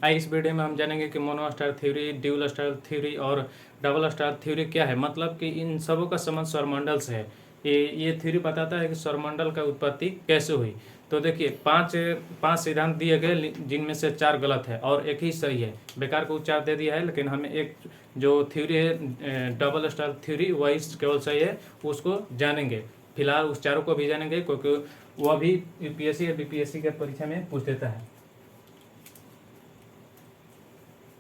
आज इस वीडियो में हम जानेंगे कि mono star theory, dual star theory और डबल स्टार थ्योरी क्या है। मतलब कि इन सबों का संबंध सौरमंडल से है। ये थ्योरी बताता है कि सौरमंडल का उत्पत्ति कैसे हुई। तो देखिए, पांच पांच सिद्धांत दिए गए, जिनमें से 4 गलत है और एक ही सही है। बेकार को 4 दे दिया है, लेकिन हमें एक जो थ्योरी है डबल स्टार थ्योरी, वही केवल सही है, उसको जानेंगे। फिलहाल उस चारों को भी जानेंगे, क्योंकि वह भी यूपीएससी या बीपीएससी के परीक्षा में पूछ देता है।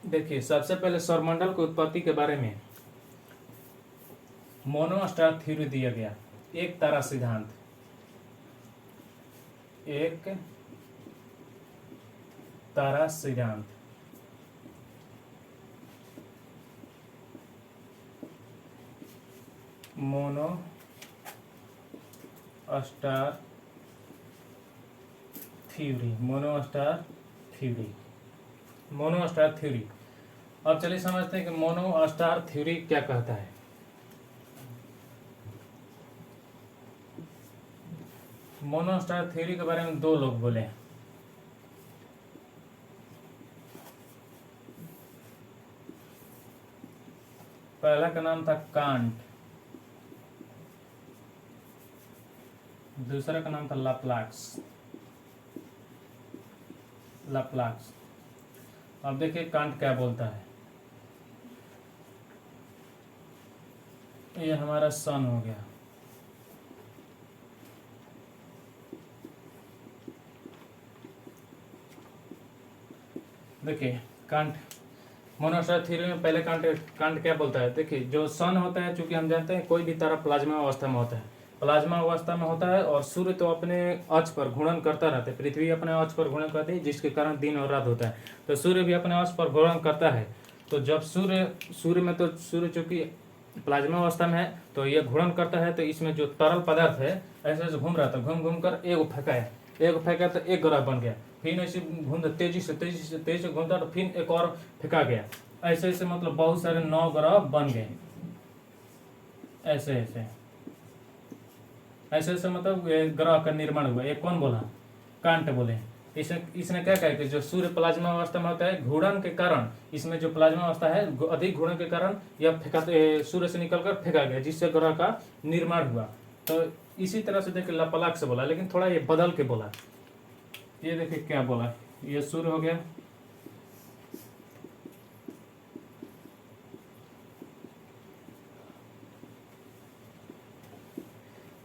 देखिए, सबसे पहले सौरमंडल की उत्पत्ति के बारे में मोनो स्टार थ्योरी दिया गया। एक तारा सिद्धांत, एक तारा सिद्धांत। Mono star theory, mono star theory, mono star theory. अब चलिए समझते हैं कि मोनो स्टार थ्योरी क्या कहता है। मोनो स्टार थ्योरी के बारे में 2 लोग बोले। पहला का नाम था कांट, दूसरा का नाम था लाप्लास। लाप्लास। अब देखिए कांट क्या बोलता है। ये हमारा सन हो गया। देखिए कांट मोनोस्टार थ्योरी में पहले कांट क्या बोलता है। देखिए, जो सन होता है, चूंकि हम जानते हैं कोई भी तारा प्लाज्मा अवस्था में होता है, प्लाज्मा अवस्था में होता है, और सूर्य तो अपने अक्ष पर घूर्णन करता रहता है, पृथ्वी अपने अक्ष पर घूर्णन करती है, जिसके कारण दिन और रात होता है। तो सूर्य भी अपने अक्ष पर घूर्णन करता है। तो जब सूर्य में, तो सूर्य चूंकि प्लाज्मा अवस्था में है, तो ये घूर्णन करता है। तो इसमें जो तरल पदार्थ है ऐसे ऐसे घूम रहा था, घूम घूम कर एक फेंका तो एक ग्रह बन गया। फिर ऐसे घूमता, तेजी से घूमता, तो फिर एक और फेंका गया। ऐसे ऐसे मतलब बहुत सारे 9 ग्रह बन गए। ऐसे ऐसे ऐसे ऐसे मतलब ग्रह का निर्माण हुआ। ये कौन बोला? कांट बोले। इसने क्या कहा कि जो सूर्य प्लाज्मा अवस्था में होता है, घूर्णन के कारण, इसमें जो प्लाज्मा अवस्था है अधिक घूर्णन के कारण यह सूर्य से निकलकर फेंका गया, जिससे ग्रह का निर्माण हुआ। तो इसी तरह से देखिए लाप्लास से बोला, लेकिन थोड़ा ये बदल के बोला। ये देखिए क्या बोला, ये सूर्य हो गया,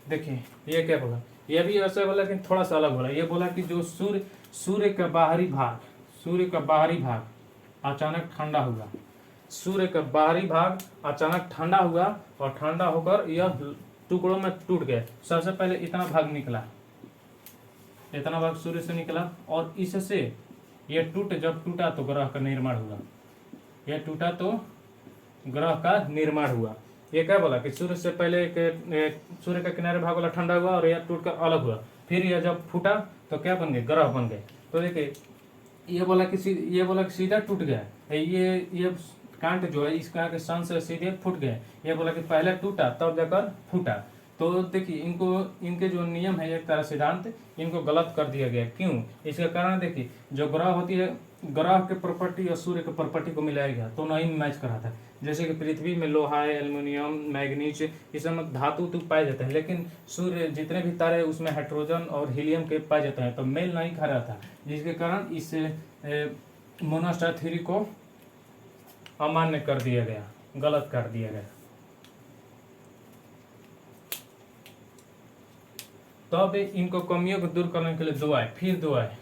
देखिए ये क्या बोला, ये भी ऐसा बोला, लेकिन थोड़ा सा अलग बोला। ये बोला कि जो सूर्य का बाहरी भाग, सूर्य का बाहरी भाग अचानक ठंडा हुआ। सूर्य का बाहरी भाग अचानक ठंडा हुआ, और ठंडा होकर यह टुकड़ों में टूट गया। सबसे पहले इतना भाग निकला, इतना भाग सूर्य से निकला, और इससे यह जब टूटा तो ग्रह का निर्माण हुआ। यह टूटा तो ग्रह का निर्माण हुआ। ये क्या बोला कि सूर्य से पहले सूर्य का किनारे भाग वाला ठंडा हुआ, और यह टूटकर अलग हुआ। फिर यह जब फूटा तो क्या बन गए? ग्रह बन गए। तो देखिए, ये बोला कि सीधा टूट गया। ये कांट जो है, इसका के सन से सीधे फूट गए। ये बोला कि पहले टूटा तब जाकर फूटा। तो देखिए, इनके जो नियम है, एक तरह सिद्धांत, इनको गलत कर दिया गया। क्यों? इसका कारण देखिए, जो ग्रह होती है, ग्रह के प्रॉपर्टी और सूर्य के प्रॉपर्टी को मिलाया गया तो नहीं मैच कर रहा था। जैसे कि पृथ्वी में लोहा है, एल्युमिनियम, मैग्नीज, इस सब धातु तो पाए जाते हैं, लेकिन सूर्य जितने भी तारे उसमें हाइड्रोजन और हीलियम के पाए जाते हैं, तो मेल नहीं खा रहा था, जिसके कारण इस मोनोस्टार थ्योरी को अमान्य कर दिया गया, गलत कर दिया गया। तो अब इनको कमियों को दूर करने के लिए दो आए।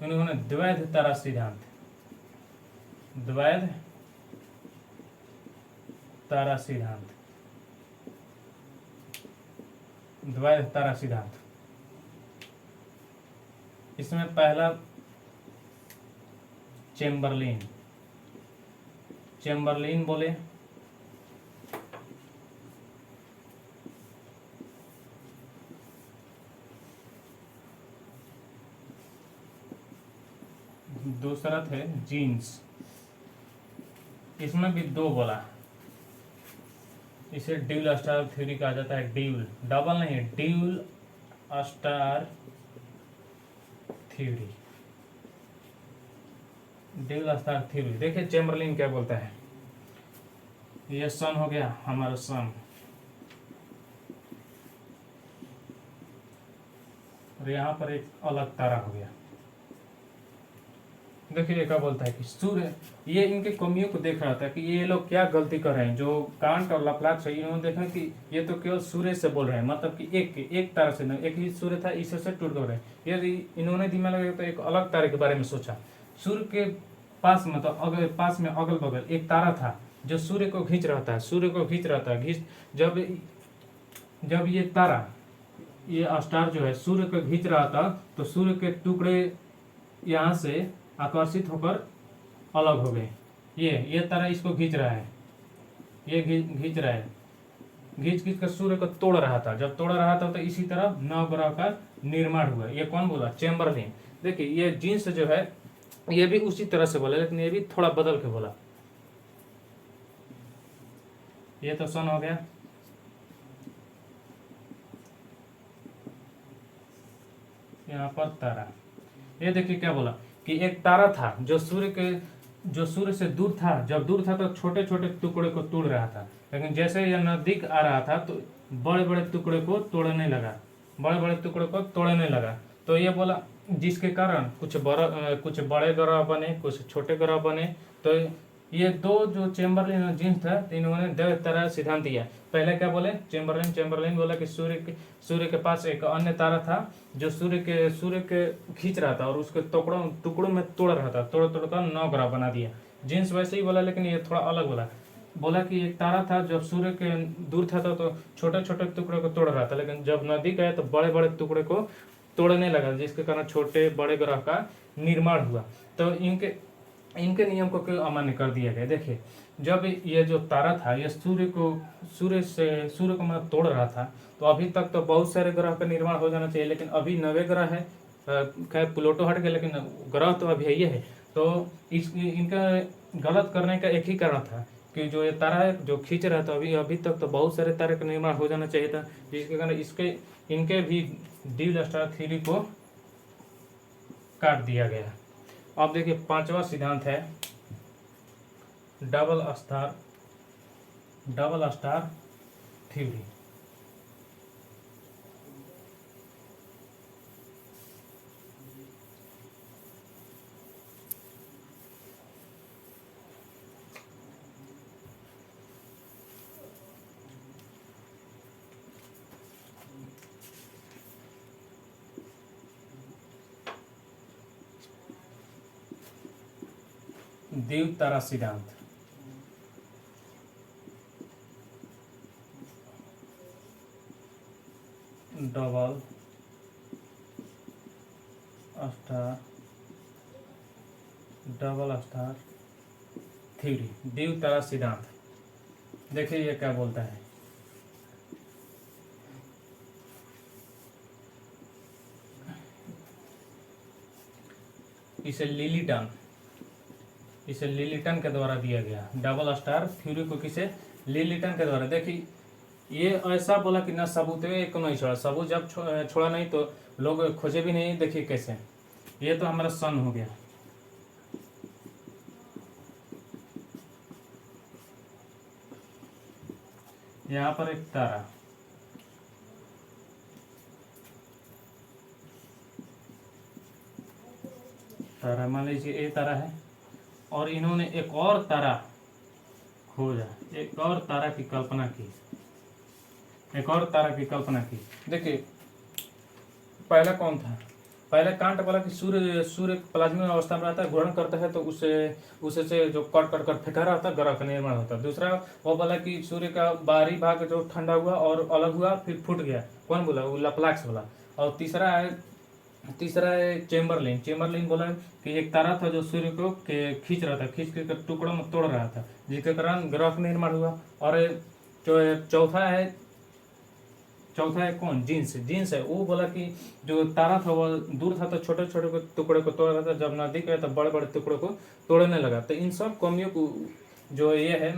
उन्होंने द्वैध तारा सिद्धांत, द्वैध तारा सिद्धांत, द्वैध तारा सिद्धांत। इसमें पहला चेम्बरलिन बोले, दूसरा थे जीन्स। इसमें भी 2 बोला। इसे ड्यूल स्टार थ्योरी कहा जाता है। ड्यूल, डबल नहीं, dual star theory, dual star theory. देखिए चैम्बरलिन क्या बोलता है, ये सन हो गया हमारा सन, और यहाँ पर एक अलग तारा हो गया। देखिए क्या बोलता है कि सूर्य, ये इनके कमियों को देख रहा था कि ये लोग क्या गलती कर रहे हैं। जो कांट और लप्लाक्स है इन्होंने देखा कि ये तो केवल सूर्य से बोल रहे हैं, मतलब कि एक तारा से नहीं, एक ही सूर्य था, इससे से टूट गए। यदि इन्होंने दिमाग लगाया तो एक अलग तारे के बारे में सोचा। सूर्य के पास मतलब पास में अगल बगल एक तारा था जो सूर्य को खींच रहा था, सूर्य को खींच रहा था। जब जब ये तारा, ये स्टार जो है सूर्य को खींच रहा था, तो सूर्य के टुकड़े यहाँ से आकर्षित होकर अलग हो गए। ये तारा इसको खींच रहा है, ये खींच रहा है, खींच कर सूर्य को तोड़ रहा था। जब तोड़ रहा था तो इसी तरह नवग्रह का निर्माण हुआ। ये कौन बोला? चैम्बरलिन। देखिए ये जीन्स जो है ये भी उसी तरह से बोला, लेकिन ये भी थोड़ा बदल के बोला। ये तो सन हो गया। यहाँ पर तारा, ये देखिए क्या बोला कि एक तारा था जो सूर्य से दूर था। जब दूर था तो छोटे छोटे टुकड़े को तोड़ रहा था, लेकिन जैसे यह नजदीक आ रहा था तो बड़े बड़े टुकड़े को तोड़ने लगा, बड़े बड़े टुकड़े को तोड़ने लगा। तो ये बोला जिसके कारण कुछ बड़े ग्रह बने, कुछ छोटे ग्रह बने। तो ये दो जो चैम्बरलिन और जीन्स था, इन्होंने दो तरह सिद्धांत दिया। पहले क्या बोले? चैम्बरलिन बोला कि सूर्य के पास एक अन्य तारा था जो सूर्य के खींच रहा था और उसके टुकड़ों में तोड़ रहा था, तोड़ कर 9 ग्रह बना दिया। जीन्स वैसे ही बोला, लेकिन ये थोड़ा अलग बोला कि एक तारा था जब सूर्य के दूर था तो छोटे छोटे टुकड़े को तोड़ रहा था, लेकिन जब नजदीक आया तो बड़े बड़े टुकड़े को तोड़ने लगा, जिसके कारण छोटे बड़े ग्रह का निर्माण हुआ। तो इनके नियम को क्यों अमान्य कर दिया गया? देखिए जब ये जो तारा था ये सूर्य को मतलब तोड़ रहा था, तो अभी तक तो बहुत सारे ग्रह का निर्माण हो जाना चाहिए, लेकिन अभी 9 ग्रह है। खैर प्लूटो हट गए, लेकिन ग्रह तो अभी है, ये है। तो इनका गलत करने का एक ही कारण था कि जो ये तारा है जो खींच रहा था, अभी तक तो बहुत सारे तारे का निर्माण हो जाना चाहिए था, जिसके कारण इनके भी ड्यूल स्टार थ्योरी को काट दिया गया। अब देखिए 5वां सिद्धांत है डबल स्टार थ्योरी। द्वीप तारा सिद्धांत। डबल स्टार थ्योरी, द्वीप तारा सिद्धांत। देखिए ये क्या बोलता है। इसे लिलीटन के द्वारा दिया गया। डबल स्टार थ्योरी को किसे? लिलीटन के द्वारा। देखिए ये ऐसा बोला कि ना सबूत है, एक नहीं छोड़ा। सबूत जब छोड़ा नहीं तो लोग खोजे भी नहीं। देखिए कैसे, ये तो हमारा सन हो गया, यहाँ पर एक तारा मान लीजिए ये तारा है, और इन्होंने एक और तारा खोजा, एक और तारा की कल्पना की। देखिए पहला कौन था? पहले कांट बोला कि सूर्य प्लाज्मा अवस्था में रहता है, घूर्णन करता है, तो उससे से जो कट कर फेंका रहता है, ग्रह का निर्माण होता है। दूसरा वो बोला कि सूर्य का बाहरी भाग जो ठंडा हुआ और अलग हुआ फिर फूट गया। कौन बोला? वो लप्लाक्स बोला। और तीसरा है चैम्बरलिन बोला कि एक तारा था जो सूर्य को खींच रहा था, खींच कर टुकड़ों में तोड़ रहा था, जिसके कारण ग्रह का निर्माण हुआ। और जो चौथा है कौन? जीन्स है। वो बोला कि जो तारा था वो दूर था तो छोटे छोटे टुकड़े को तोड़ रहा था, जब नजदीक आया तो बड़े बड़े टुकड़ों को तोड़ने लगा। तो इन सब कमियों को जो ये है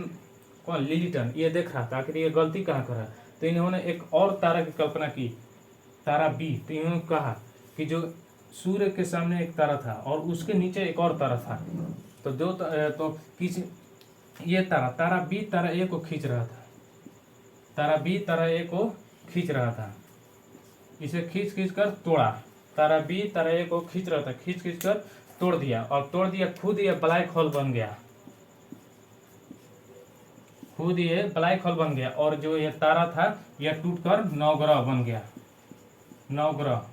कौन? लिलीटन, ये देख रहा था आखिर ये गलती कहाँ कर रहा। तो इन्होंने एक और तारा की कल्पना की, तारा बी। तो इन्होंने कहा कि जो सूर्य के सामने एक तारा था और उसके नीचे एक और तारा था। तो तो किस ये तारा बी तारा ए को खींच रहा था। तारा बी तारा ए को खींच रहा था। इसे खींच खींच कर तोड़ा। तारा बी तारा ए को खींच रहा था, खींच खींच कर तोड़ दिया, और तोड़ दिया, खुद ये ब्लैक होल बन गया। खुद ये ब्लैक होल बन गया। और जो ये तारा था यह टूटकर नवग्रह बन गया। नवग्रह।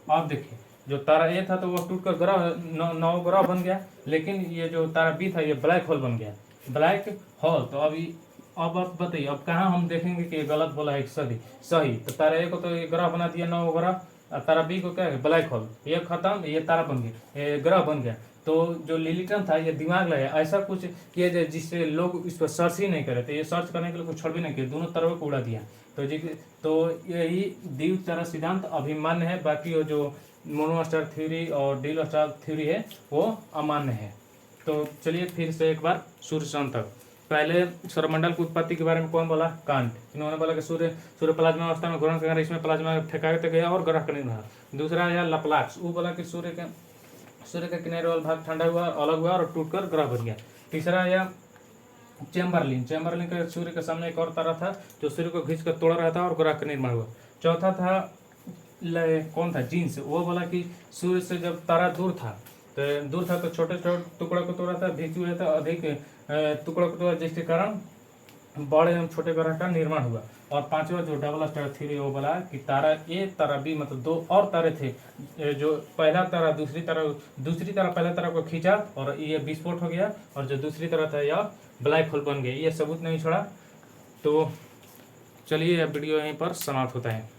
अब देखिए, जो तारा ए था तो वह टूटकर नवग्रह बन गया, लेकिन ये जो तारा बी था ये ब्लैक होल बन गया। Black hole. तो अब आप बताइए, अब कहाँ हम देखेंगे कि ये गलत बोला है कि सही? सही। तो तारा ए को तो ये ग्रह बना दिया नवग्रह, और तारा बी को क्या है? Black hole. ये खत्म, ये तारा बन गया, ये ग्रह बन गया। तो जो लिलिटन था ये दिमाग लगाया, ऐसा कुछ किया जाए जिससे लोग इस पर सर्च ही नहीं करे। तो ये सर्च करने के लिए कुछ छोड़ भी नहीं किया, दोनों तरफ को उड़ा दिया। तो यही द्विव तारा सिद्धांत अभिमान्य है। बाकी वो जो मोनोस्टार थ्योरी और डील स्टार थ्योरी है वो अमान्य है। तो चलिए फिर से एक बार सूर्य शांत तक। पहले सौरमंडल की उत्पत्ति के बारे में कौन बोला? कांट। इन्होंने बोला कि सूर्य प्लाज्मा अवस्था में ग्रहण कर इसमें प्लाज्मा फेंका गया और ग्रह का निर्माण। दूसरा आया लप्लाक्स, वो बोला कि सूर्य का किनारे वाला भाग ठंडा हुआ, अलग हुआ और टूटकर ग्रह बन गया। तीसरा आया चैम्बरलिन का सूर्य के सामने एक और तारा था जो सूर्य को खींच कर तोड़ रहा था और ग्रह का निर्माण हुआ। चौथा था कौन था? जीन्स। वो बोला कि सूर्य से जब तारा दूर था तो छोटे छोटे टुकड़ों को तोड़ा था, भिजू है तो अधिक टुकड़ों को तोड़ा, जिसके कारण बड़े एवं छोटे ग्रह का निर्माण हुआ। और पांचवा जो डबल स्टार थ्योरी वो बोला कि तारा ए तारा बी मतलब दो और तारे थे, जो पहला तारा दूसरी तारा पहला तारा को खींचा और ये विस्फोट हो गया, और जो दूसरी तारा था यह ब्लैक होल बन गया। ये सबूत नहीं छोड़ा। तो चलिए अब वीडियो यहीं पर समाप्त होता है।